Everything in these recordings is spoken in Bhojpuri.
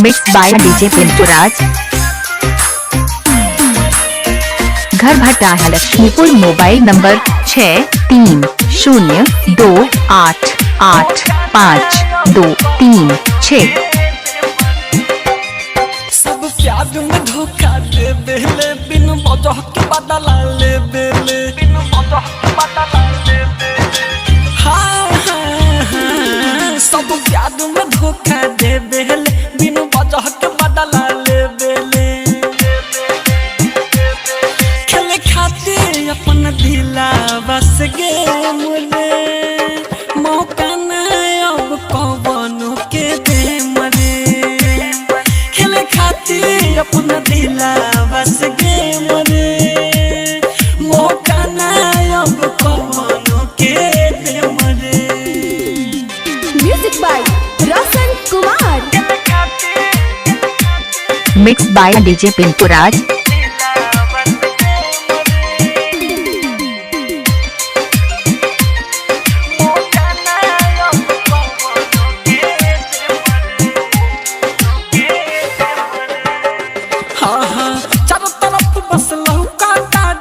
मिक्स बाय डीजे पिंटू राज। घर भट्टा है लक्ष्मीपुर। Mobile number 6302885236। सब प्यार में धोखा दे बेले बिन वजह के बदला ले बेले हाँ सब प्यार में धोखा दे बेले बिन वजह के बदला ले बेले खेले खाते अपन दिला बस गेम रे मौका न अब कौनो के दे मरे खेले खाते अपन दिला बस गेम रे मौका न अब कौनो के दे मरे। Music by Roshan Kumar. Mix by DJ Pintu Raj. चारों तरफ बस लौका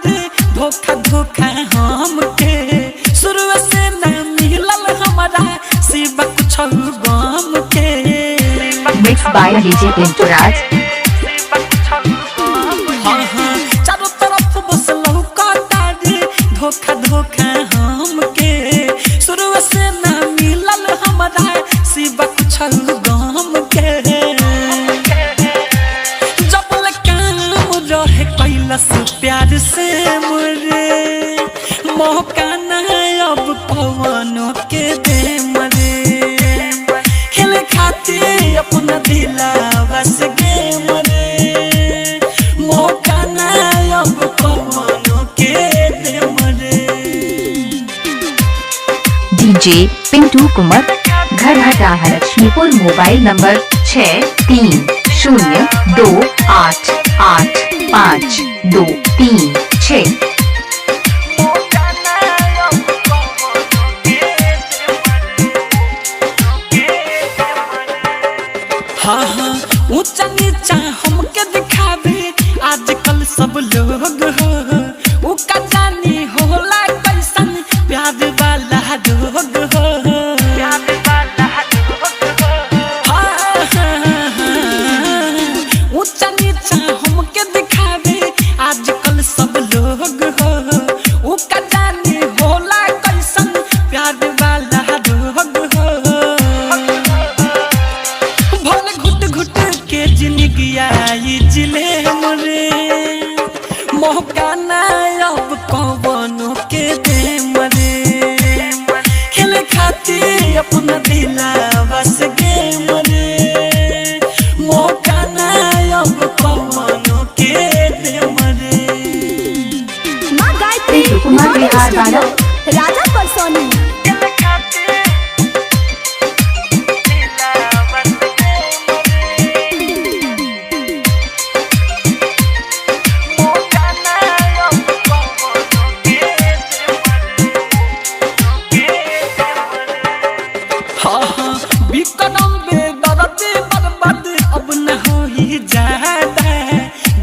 दे धोखा धोखा हमके शुरू से न मिलल हमारा सिवा कुछ गम के। Mix by DJ Pintu Raj. चारों तरफ बस लौका दे धोखा धोखा हमके शुरू से न मिलल हमारा सिवा कुछ गम के। कैलस प्यार से मरे मौका न अब कौनो के दे मरे खेले खाते अपना दिला बस गे मरे मौका न अब कौनो के दे मरे। डीजे पिंटू कुमार। घर भट्टा है लक्ष्मीपुर। Mobile number 6302885236। हाँ ऊंचा नीचा हमके दिखावे आजकल सब लोग हो उका जानी होला कैसन प्यार वाला रोग हो। ऊंचा नीचा हमके दिखावे आजकल सब लोग हो उका जानी होला कैसन प्यार वाला रोग हो। भले घुट घुट के जिंदगी आई जिले मरे मौका न अब कौनो के दे मरे खेले खाते अपना दिला बस गे मरे मौका न अब कौनो के दे मरे। माँ गायत्री पिंटू कुमार बिहार वाला। राजा परसोनी। बिकरम बेदर्दी बर्बाद अब न हो ही जाता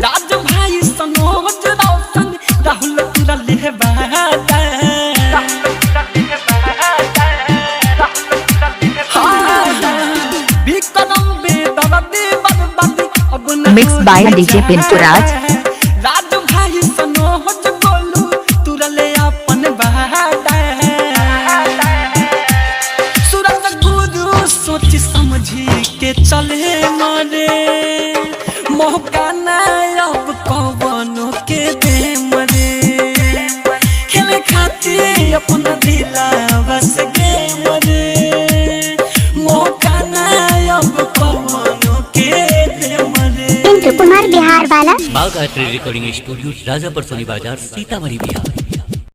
राज भाई सनोज रोशन राहुल पूरा लेवाता बिकरम बेदर्दी बर्बाद अब न मिक्स बाय डीजे पिंटू राज। राज भाई सनोज बोलू तुरा ले अपन बहादा सोच समझी के चले मरे मौका न अब कौनो के दे मरे खेले खाते अपना दिला बस गे मरे मौका न अब कौनो के दे मरे। पिंटू कुमार बिहार वाला। बाघ आर्ट रिकॉर्डिंग स्टूडियो राजापुर सोनी बाजार सीतामढ़ी बिहार।